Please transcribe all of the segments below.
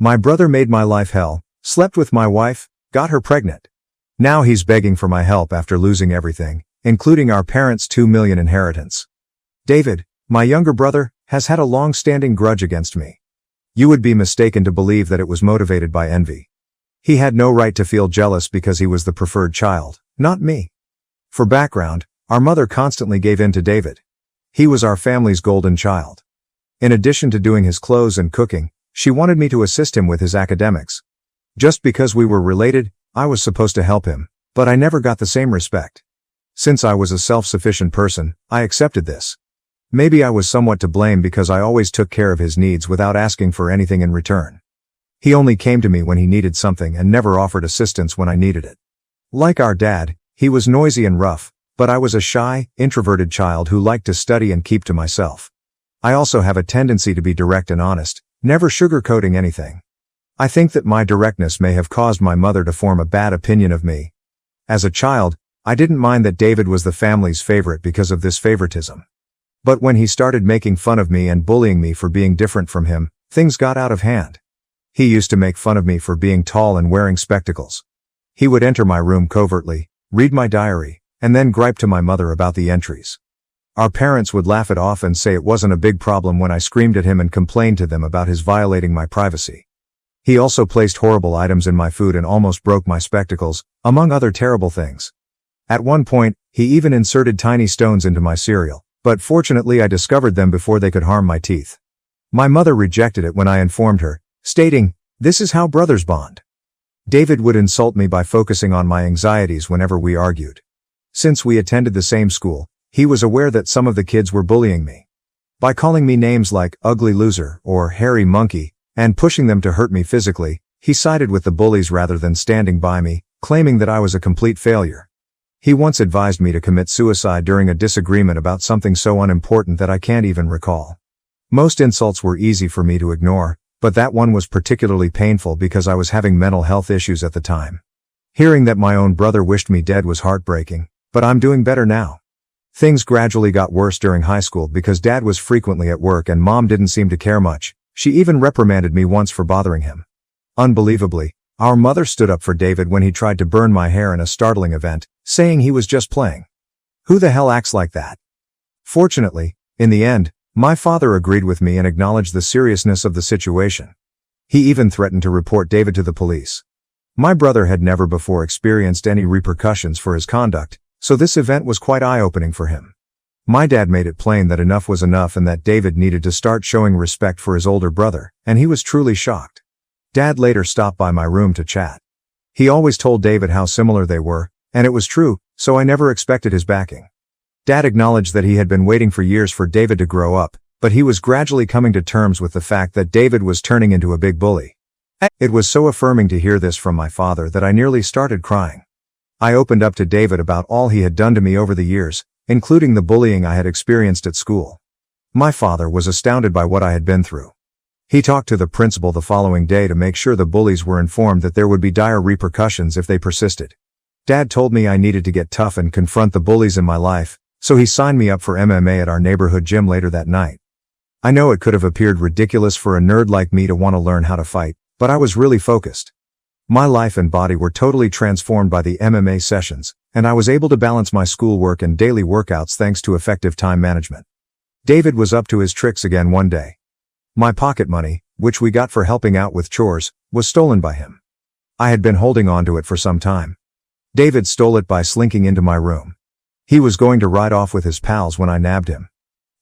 My brother made my life hell, slept with my wife, got her pregnant. Now he's begging for my help after losing everything, including our parents' $2 million inheritance. David, my younger brother, has had a long-standing grudge against me. You would be mistaken to believe that it was motivated by envy. He had no right to feel jealous because he was the preferred child, not me. For background, our mother constantly gave in to David. He was our family's golden child. In addition to doing his clothes and cooking, she wanted me to assist him with his academics. Just because we were related, I was supposed to help him, but I never got the same respect. Since I was a self-sufficient person, I accepted this. Maybe I was somewhat to blame because I always took care of his needs without asking for anything in return. He only came to me when he needed something and never offered assistance when I needed it. Like our dad, he was noisy and rough, but I was a shy, introverted child who liked to study and keep to myself. I also have a tendency to be direct and honest, never sugarcoating anything. I think that my directness may have caused my mother to form a bad opinion of me. As a child, I didn't mind that David was the family's favorite because of this favoritism. But when he started making fun of me and bullying me for being different from him, things got out of hand. He used to make fun of me for being tall and wearing spectacles. He would enter my room covertly, read my diary, and then gripe to my mother about the entries. Our parents would laugh it off and say it wasn't a big problem when I screamed at him and complained to them about his violating my privacy. He also placed horrible items in my food and almost broke my spectacles, among other terrible things. At one point, he even inserted tiny stones into my cereal, but fortunately I discovered them before they could harm my teeth. My mother rejected it when I informed her, stating, "This is how brothers bond." David would insult me by focusing on my anxieties whenever we argued. Since we attended the same school, he was aware that some of the kids were bullying me. By calling me names like ugly loser or hairy monkey, and pushing them to hurt me physically, he sided with the bullies rather than standing by me, claiming that I was a complete failure. He once advised me to commit suicide during a disagreement about something so unimportant that I can't even recall. Most insults were easy for me to ignore, but that one was particularly painful because I was having mental health issues at the time. Hearing that my own brother wished me dead was heartbreaking, but I'm doing better now. Things gradually got worse during high school because Dad was frequently at work and Mom didn't seem to care much. She even reprimanded me once for bothering him. Unbelievably, our mother stood up for David when he tried to burn my hair in a startling event, saying he was just playing. Who the hell acts like that? Fortunately, in the end, my father agreed with me and acknowledged the seriousness of the situation. He even threatened to report David to the police. My brother had never before experienced any repercussions for his conduct, so this event was quite eye-opening for him. My dad made it plain that enough was enough and that David needed to start showing respect for his older brother, and he was truly shocked. Dad later stopped by my room to chat. He always told David how similar they were, and it was true, so I never expected his backing. Dad acknowledged that he had been waiting for years for David to grow up, but he was gradually coming to terms with the fact that David was turning into a big bully. It was so affirming to hear this from my father that I nearly started crying. I opened up to David about all he had done to me over the years, including the bullying I had experienced at school. My father was astounded by what I had been through. He talked to the principal the following day to make sure the bullies were informed that there would be dire repercussions if they persisted. Dad told me I needed to get tough and confront the bullies in my life, so he signed me up for MMA at our neighborhood gym later that night. I know it could have appeared ridiculous for a nerd like me to want to learn how to fight, but I was really focused. My life and body were totally transformed by the MMA sessions, and I was able to balance my schoolwork and daily workouts thanks to effective time management. David was up to his tricks again one day. My pocket money, which we got for helping out with chores, was stolen by him. I had been holding on to it for some time. David stole it by slinking into my room. He was going to ride off with his pals when I nabbed him.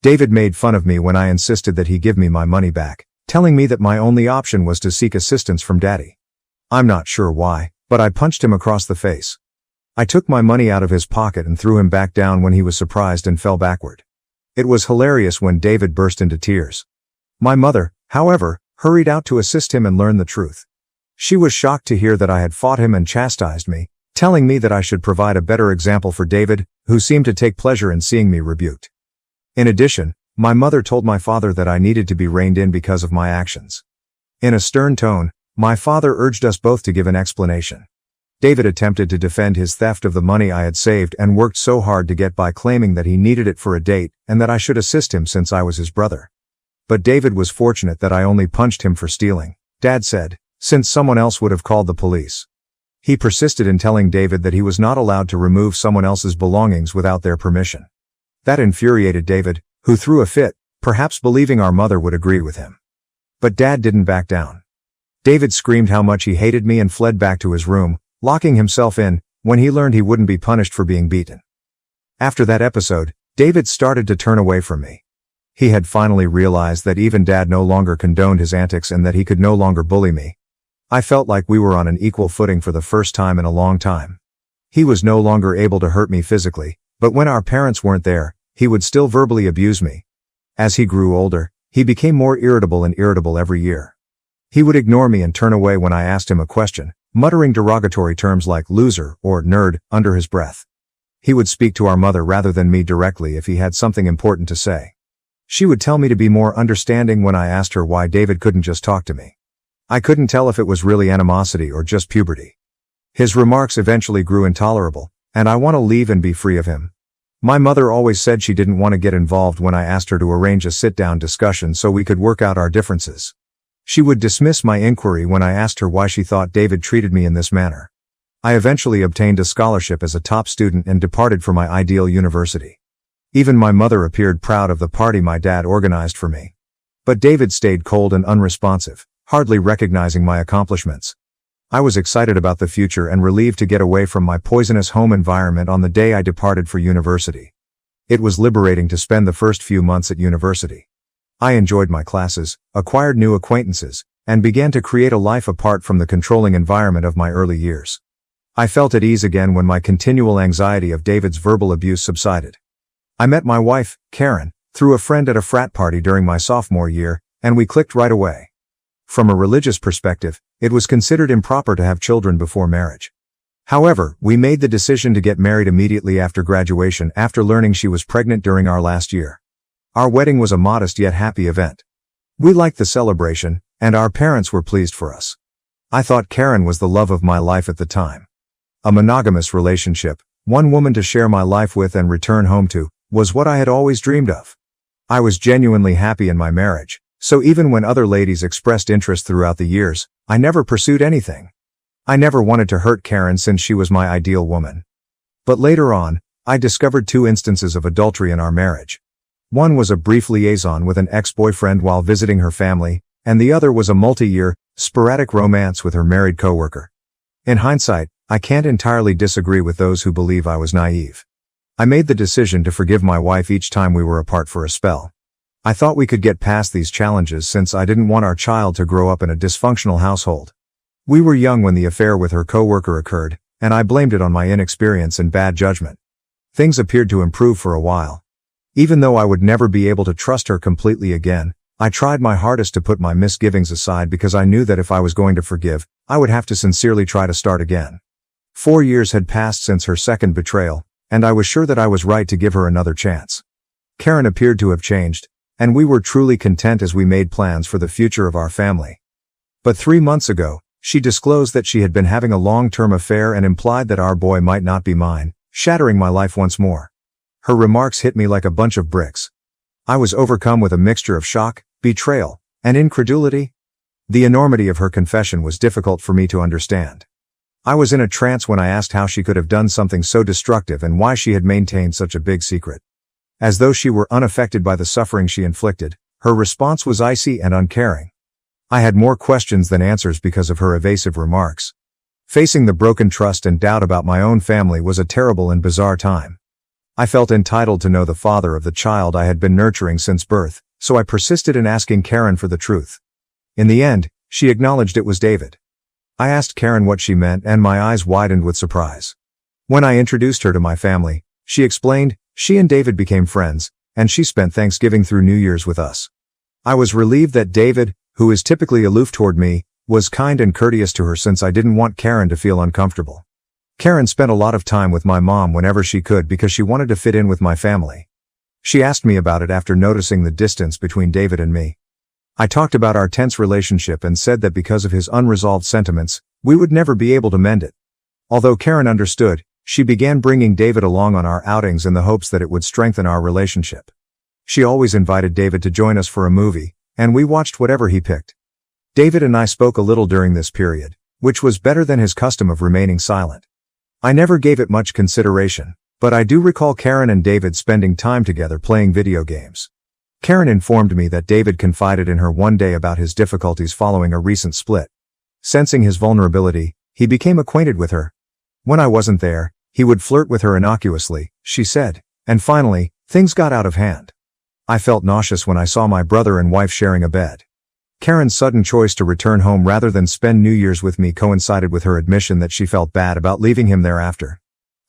David made fun of me when I insisted that he give me my money back, telling me that my only option was to seek assistance from Daddy. I'm not sure why, but I punched him across the face. I took my money out of his pocket and threw him back down when he was surprised and fell backward. It was hilarious when David burst into tears. My mother, however, hurried out to assist him and learn the truth. She was shocked to hear that I had fought him and chastised me, telling me that I should provide a better example for David, who seemed to take pleasure in seeing me rebuked. In addition, my mother told my father that I needed to be reined in because of my actions. In a stern tone, my father urged us both to give an explanation. David attempted to defend his theft of the money I had saved and worked so hard to get by, claiming that he needed it for a date and that I should assist him since I was his brother. But David was fortunate that I only punched him for stealing, Dad said, since someone else would have called the police. He persisted in telling David that he was not allowed to remove someone else's belongings without their permission. That infuriated David, who threw a fit, perhaps believing our mother would agree with him. But Dad didn't back down. David screamed how much he hated me and fled back to his room, locking himself in, when he learned he wouldn't be punished for being beaten. After that episode, David started to turn away from me. He had finally realized that even Dad no longer condoned his antics and that he could no longer bully me. I felt like we were on an equal footing for the first time in a long time. He was no longer able to hurt me physically, but when our parents weren't there, he would still verbally abuse me. As he grew older, he became more irritable and irritable every year. He would ignore me and turn away when I asked him a question, muttering derogatory terms like loser or nerd under his breath. He would speak to our mother rather than me directly if he had something important to say. She would tell me to be more understanding when I asked her why David couldn't just talk to me. I couldn't tell if it was really animosity or just puberty. His remarks eventually grew intolerable, and I want to leave and be free of him. My mother always said she didn't want to get involved when I asked her to arrange a sit-down discussion so we could work out our differences. She would dismiss my inquiry when I asked her why she thought David treated me in this manner. I eventually obtained a scholarship as a top student and departed for my ideal university. Even my mother appeared proud of the party my dad organized for me. But David stayed cold and unresponsive, hardly recognizing my accomplishments. I was excited about the future and relieved to get away from my poisonous home environment on the day I departed for university. It was liberating to spend the first few months at university. I enjoyed my classes, acquired new acquaintances, and began to create a life apart from the controlling environment of my early years. I felt at ease again when my continual anxiety of David's verbal abuse subsided. I met my wife, Karen, through a friend at a frat party during my sophomore year, and we clicked right away. From a religious perspective, it was considered improper to have children before marriage. However, we made the decision to get married immediately after graduation after learning she was pregnant during our last year. Our wedding was a modest yet happy event. We liked the celebration, and our parents were pleased for us. I thought Karen was the love of my life at the time. A monogamous relationship, one woman to share my life with and return home to, was what I had always dreamed of. I was genuinely happy in my marriage, so even when other ladies expressed interest throughout the years, I never pursued anything. I never wanted to hurt Karen since she was my ideal woman. But later on, I discovered 2 instances of adultery in our marriage. One was a brief liaison with an ex-boyfriend while visiting her family, and the other was a multi-year, sporadic romance with her married coworker. In hindsight, I can't entirely disagree with those who believe I was naive. I made the decision to forgive my wife each time we were apart for a spell. I thought we could get past these challenges since I didn't want our child to grow up in a dysfunctional household. We were young when the affair with her coworker occurred, and I blamed it on my inexperience and bad judgment. Things appeared to improve for a while. Even though I would never be able to trust her completely again, I tried my hardest to put my misgivings aside because I knew that if I was going to forgive, I would have to sincerely try to start again. 4 years had passed since her second betrayal, and I was sure that I was right to give her another chance. Karen appeared to have changed, and we were truly content as we made plans for the future of our family. But 3 months ago, she disclosed that she had been having a long-term affair and implied that our boy might not be mine, shattering my life once more. Her remarks hit me like a bunch of bricks. I was overcome with a mixture of shock, betrayal, and incredulity. The enormity of her confession was difficult for me to understand. I was in a trance when I asked how she could have done something so destructive and why she had maintained such a big secret. As though she were unaffected by the suffering she inflicted, her response was icy and uncaring. I had more questions than answers because of her evasive remarks. Facing the broken trust and doubt about my own family was a terrible and bizarre time. I felt entitled to know the father of the child I had been nurturing since birth, so I persisted in asking Karen for the truth. In the end, she acknowledged it was David. I asked Karen what she meant and my eyes widened with surprise. When I introduced her to my family, she explained, she and David became friends, and she spent Thanksgiving through New Year's with us. I was relieved that David, who is typically aloof toward me, was kind and courteous to her since I didn't want Karen to feel uncomfortable. Karen spent a lot of time with my mom whenever she could because she wanted to fit in with my family. She asked me about it after noticing the distance between David and me. I talked about our tense relationship and said that because of his unresolved sentiments, we would never be able to mend it. Although Karen understood, she began bringing David along on our outings in the hopes that it would strengthen our relationship. She always invited David to join us for a movie, and we watched whatever he picked. David and I spoke a little during this period, which was better than his custom of remaining silent. I never gave it much consideration, but I do recall Karen and David spending time together playing video games. Karen informed me that David confided in her one day about his difficulties following a recent split. Sensing his vulnerability, he became acquainted with her. When I wasn't there, he would flirt with her innocuously, she said, and finally, things got out of hand. I felt nauseous when I saw my brother and wife sharing a bed. Karen's sudden choice to return home rather than spend New Year's with me coincided with her admission that she felt bad about leaving him thereafter.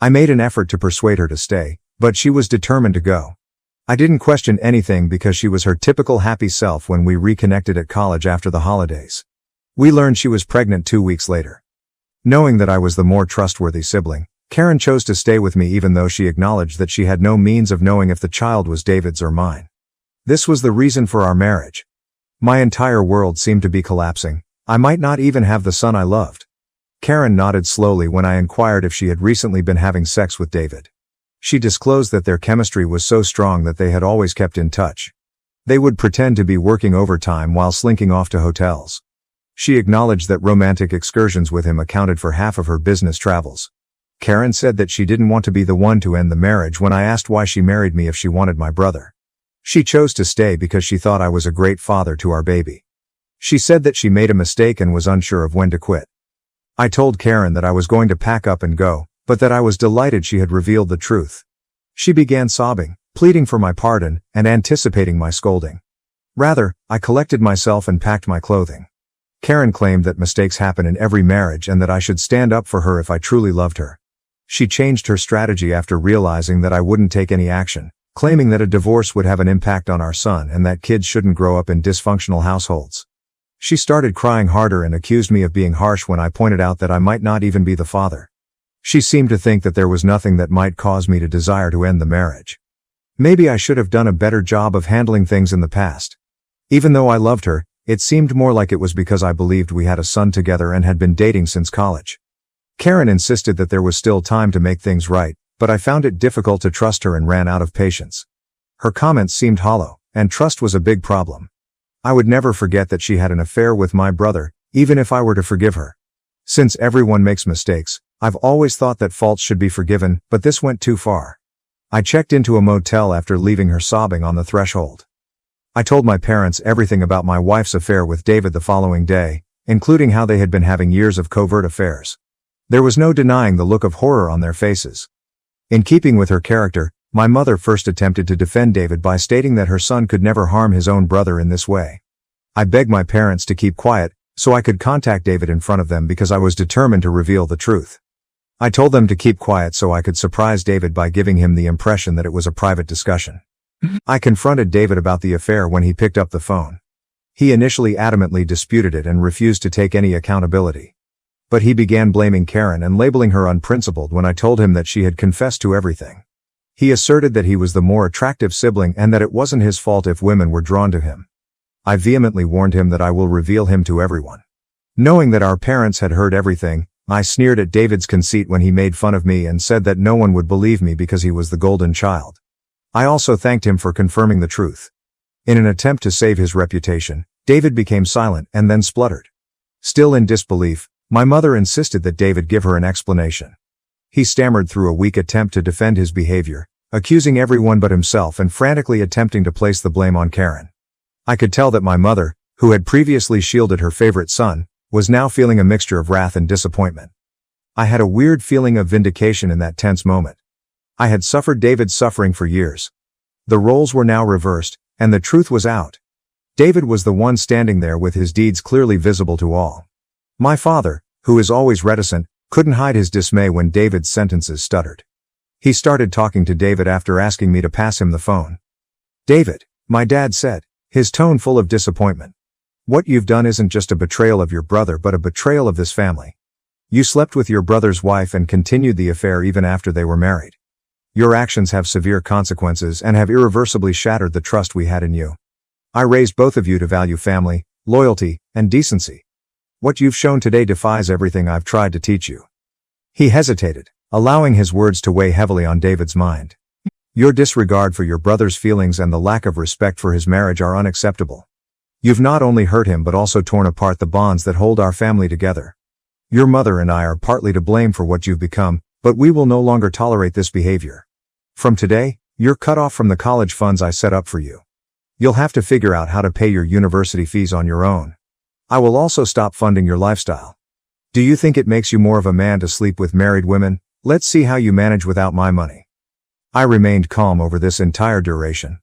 I made an effort to persuade her to stay, but she was determined to go. I didn't question anything because she was her typical happy self when we reconnected at college after the holidays. We learned she was pregnant 2 weeks later. Knowing that I was the more trustworthy sibling, Karen chose to stay with me even though she acknowledged that she had no means of knowing if the child was David's or mine. This was the reason for our marriage. My entire world seemed to be collapsing. I might not even have the son I loved. Karen nodded slowly when I inquired if she had recently been having sex with David. She disclosed that their chemistry was so strong that they had always kept in touch. They would pretend to be working overtime while slinking off to hotels. She acknowledged that romantic excursions with him accounted for half of her business travels. Karen said that she didn't want to be the one to end the marriage when I asked why she married me if she wanted my brother. She chose to stay because she thought I was a great father to our baby. She said that she made a mistake and was unsure of when to quit. I told Karen that I was going to pack up and go, but that I was delighted she had revealed the truth. She began sobbing, pleading for my pardon, and anticipating my scolding. Rather, I collected myself and packed my clothing. Karen claimed that mistakes happen in every marriage and that I should stand up for her if I truly loved her. She changed her strategy after realizing that I wouldn't take any action, claiming that a divorce would have an impact on our son and that kids shouldn't grow up in dysfunctional households. She started crying harder and accused me of being harsh when I pointed out that I might not even be the father. She seemed to think that there was nothing that might cause me to desire to end the marriage. Maybe I should have done a better job of handling things in the past. Even though I loved her, it seemed more like it was because I believed we had a son together and had been dating since college. Karen insisted that there was still time to make things right, but I found it difficult to trust her and ran out of patience. Her comments seemed hollow, and trust was a big problem. I would never forget that she had an affair with my brother, even if I were to forgive her. Since everyone makes mistakes, I've always thought that faults should be forgiven, but this went too far. I checked into a motel after leaving her sobbing on the threshold. I told my parents everything about my wife's affair with David the following day, including how they had been having years of covert affairs. There was no denying the look of horror on their faces. In keeping with her character, my mother first attempted to defend David by stating that her son could never harm his own brother in this way. I begged my parents to keep quiet, so I could contact David in front of them because I was determined to reveal the truth. I told them to keep quiet so I could surprise David by giving him the impression that it was a private discussion. I confronted David about the affair when he picked up the phone. He initially adamantly disputed it and refused to take any accountability. But he began blaming Karen and labeling her unprincipled when I told him that she had confessed to everything. He asserted that he was the more attractive sibling and that it wasn't his fault if women were drawn to him. I vehemently warned him that I will reveal him to everyone. Knowing that our parents had heard everything, I sneered at David's conceit when he made fun of me and said that no one would believe me because he was the golden child. I also thanked him for confirming the truth. In an attempt to save his reputation, David became silent and then spluttered. Still in disbelief, my mother insisted that David give her an explanation. He stammered through a weak attempt to defend his behavior, accusing everyone but himself and frantically attempting to place the blame on Karen. I could tell that my mother, who had previously shielded her favorite son, was now feeling a mixture of wrath and disappointment. I had a weird feeling of vindication in that tense moment. I had suffered David's suffering for years. The roles were now reversed, and the truth was out. David was the one standing there with his deeds clearly visible to all. My father, who is always reticent, couldn't hide his dismay when David's sentences stuttered. He started talking to David after asking me to pass him the phone. "David," my dad said, his tone full of disappointment. "What you've done isn't just a betrayal of your brother but a betrayal of this family. You slept with your brother's wife and continued the affair even after they were married. Your actions have severe consequences and have irreversibly shattered the trust we had in you. I raised both of you to value family, loyalty, and decency. What you've shown today defies everything I've tried to teach you." He hesitated, allowing his words to weigh heavily on David's mind. "Your disregard for your brother's feelings and the lack of respect for his marriage are unacceptable. You've not only hurt him but also torn apart the bonds that hold our family together. Your mother and I are partly to blame for what you've become, but we will no longer tolerate this behavior. From today, you're cut off from the college funds I set up for you. You'll have to figure out how to pay your university fees on your own. I will also stop funding your lifestyle. Do you think it makes you more of a man to sleep with married women? Let's see how you manage without my money. I remained calm over this entire duration.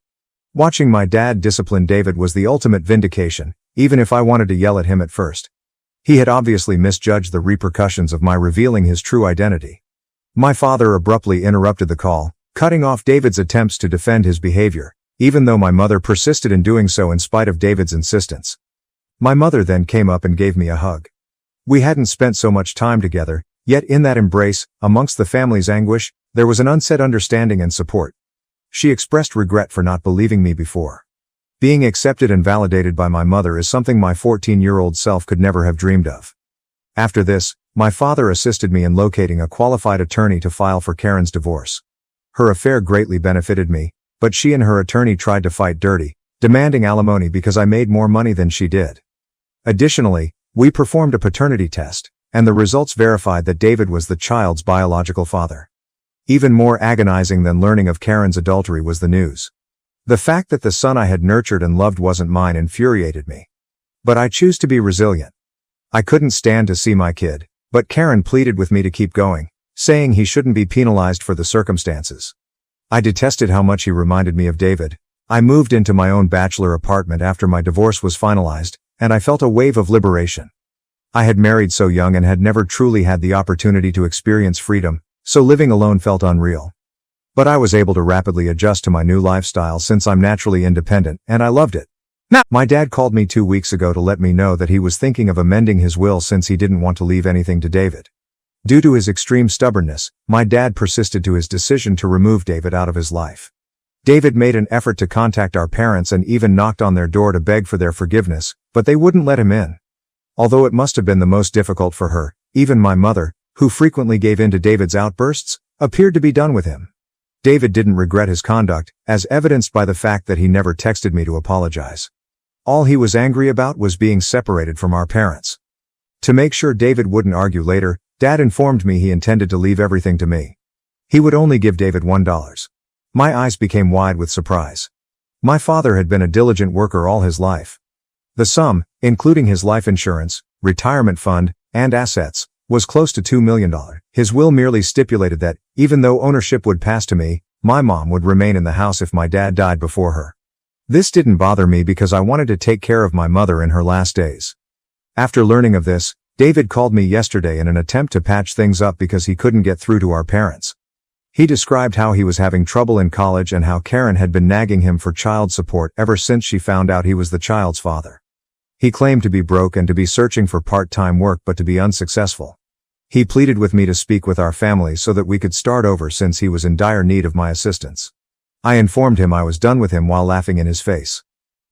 Watching my dad discipline David was the ultimate vindication, even if I wanted to yell at him at first. He had obviously misjudged the repercussions of my revealing his true identity. My father abruptly interrupted the call, cutting off David's attempts to defend his behavior, even though my mother persisted in doing so in spite of David's insistence. My mother then came up and gave me a hug. We hadn't spent so much time together, yet in that embrace, amongst the family's anguish, there was an unsaid understanding and support. She expressed regret for not believing me before. Being accepted and validated by my mother is something my 14-year-old self could never have dreamed of. After this, my father assisted me in locating a qualified attorney to file for Karen's divorce. Her affair greatly benefited me, but she and her attorney tried to fight dirty, demanding alimony because I made more money than she did. Additionally, we performed a paternity test, and the results verified that David was the child's biological father. Even more agonizing than learning of Karen's adultery was the news. The fact that the son I had nurtured and loved wasn't mine infuriated me. But I chose to be resilient. I couldn't stand to see my kid, but Karen pleaded with me to keep going, saying he shouldn't be penalized for the circumstances. I detested how much he reminded me of David. I moved into my own bachelor apartment after my divorce was finalized, and I felt a wave of liberation. I had married so young and had never truly had the opportunity to experience freedom, so living alone felt unreal. But I was able to rapidly adjust to my new lifestyle since I'm naturally independent, and I loved it. My dad called me 2 weeks ago to let me know that he was thinking of amending his will since he didn't want to leave anything to David. Due to his extreme stubbornness, my dad persisted to his decision to remove David out of his life. David made an effort to contact our parents and even knocked on their door to beg for their forgiveness, but they wouldn't let him in. Although it must have been the most difficult for her, even my mother, who frequently gave in to David's outbursts, appeared to be done with him. David didn't regret his conduct, as evidenced by the fact that he never texted me to apologize. All he was angry about was being separated from our parents. To make sure David wouldn't argue later, Dad informed me he intended to leave everything to me. He would only give David $1. My eyes became wide with surprise. My father had been a diligent worker all his life. The sum, including his life insurance, retirement fund, and assets, was close to $2 million. His will merely stipulated that, even though ownership would pass to me, my mom would remain in the house if my dad died before her. This didn't bother me because I wanted to take care of my mother in her last days. After learning of this, David called me yesterday in an attempt to patch things up because he couldn't get through to our parents. He described how he was having trouble in college and how Karen had been nagging him for child support ever since she found out he was the child's father. He claimed to be broke and to be searching for part-time work but to be unsuccessful. He pleaded with me to speak with our family so that we could start over since he was in dire need of my assistance. I informed him I was done with him while laughing in his face.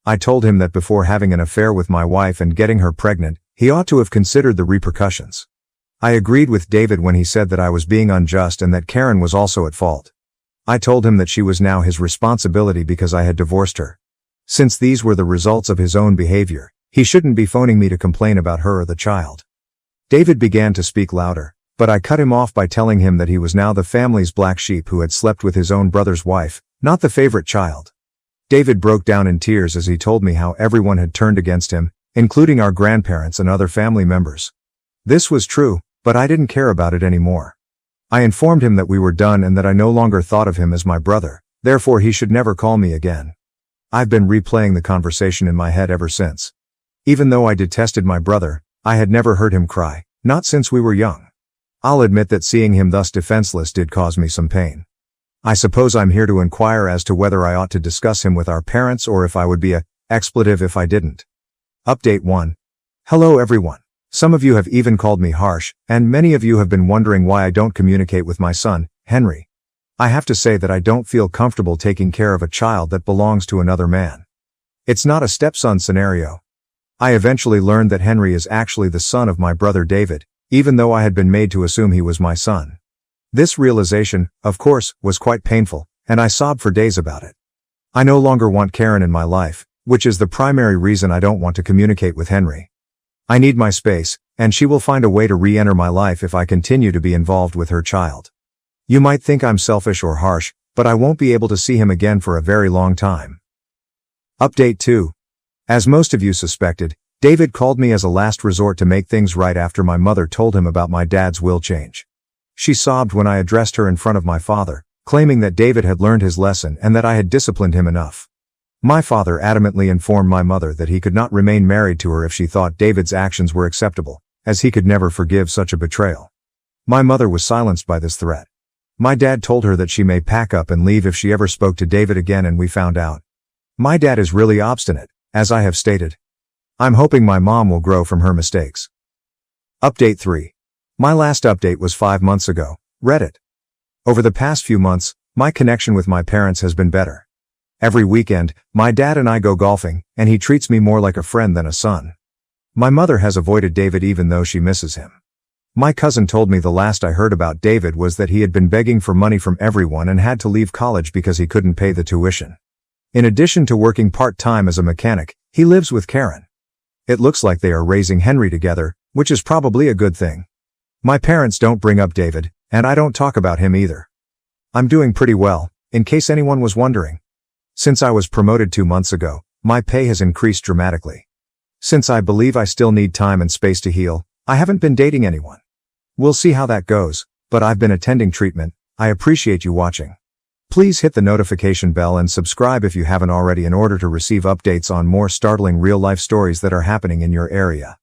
I told him that before having an affair with my wife and getting her pregnant, he ought to have considered the repercussions. I agreed with David when he said that I was being unjust and that Karen was also at fault. I told him that she was now his responsibility because I had divorced her. Since these were the results of his own behavior, he shouldn't be phoning me to complain about her or the child. David began to speak louder, but I cut him off by telling him that he was now the family's black sheep who had slept with his own brother's wife, not the favorite child. David broke down in tears as he told me how everyone had turned against him, including our grandparents and other family members. This was true, but I didn't care about it anymore. I informed him that we were done and that I no longer thought of him as my brother, therefore he should never call me again. I've been replaying the conversation in my head ever since. Even though I detested my brother, I had never heard him cry, not since we were young. I'll admit that seeing him thus defenseless did cause me some pain. I suppose I'm here to inquire as to whether I ought to discuss him with our parents or if I would be a expletive if I didn't. Update 1. Hello everyone. Some of you have even called me harsh, and many of you have been wondering why I don't communicate with my son, Henry. I have to say that I don't feel comfortable taking care of a child that belongs to another man. It's not a stepson scenario. I eventually learned that Henry is actually the son of my brother David, even though I had been made to assume he was my son. This realization, of course, was quite painful, and I sobbed for days about it. I no longer want Karen in my life, which is the primary reason I don't want to communicate with Henry. I need my space, and she will find a way to re-enter my life if I continue to be involved with her child. You might think I'm selfish or harsh, but I won't be able to see him again for a very long time. Update 2. As most of you suspected, David called me as a last resort to make things right after my mother told him about my dad's will change. She sobbed when I addressed her in front of my father, claiming that David had learned his lesson and that I had disciplined him enough. My father adamantly informed my mother that he could not remain married to her if she thought David's actions were acceptable, as he could never forgive such a betrayal. My mother was silenced by this threat. My dad told her that she may pack up and leave if she ever spoke to David again, and we found out. My dad is really obstinate, as I have stated. I'm hoping my mom will grow from her mistakes. Update 3. My last update was 5 months ago. Reddit. Over the past few months, my connection with my parents has been better. Every weekend, my dad and I go golfing, and he treats me more like a friend than a son. My mother has avoided David even though she misses him. My cousin told me the last I heard about David was that he had been begging for money from everyone and had to leave college because he couldn't pay the tuition. In addition to working part-time as a mechanic, he lives with Karen. It looks like they are raising Henry together, which is probably a good thing. My parents don't bring up David, and I don't talk about him either. I'm doing pretty well, in case anyone was wondering. Since I was promoted 2 months ago, my pay has increased dramatically. Since I believe I still need time and space to heal, I haven't been dating anyone. We'll see how that goes, but I've been attending treatment. I appreciate you watching. Please hit the notification bell and subscribe if you haven't already in order to receive updates on more startling real-life stories that are happening in your area.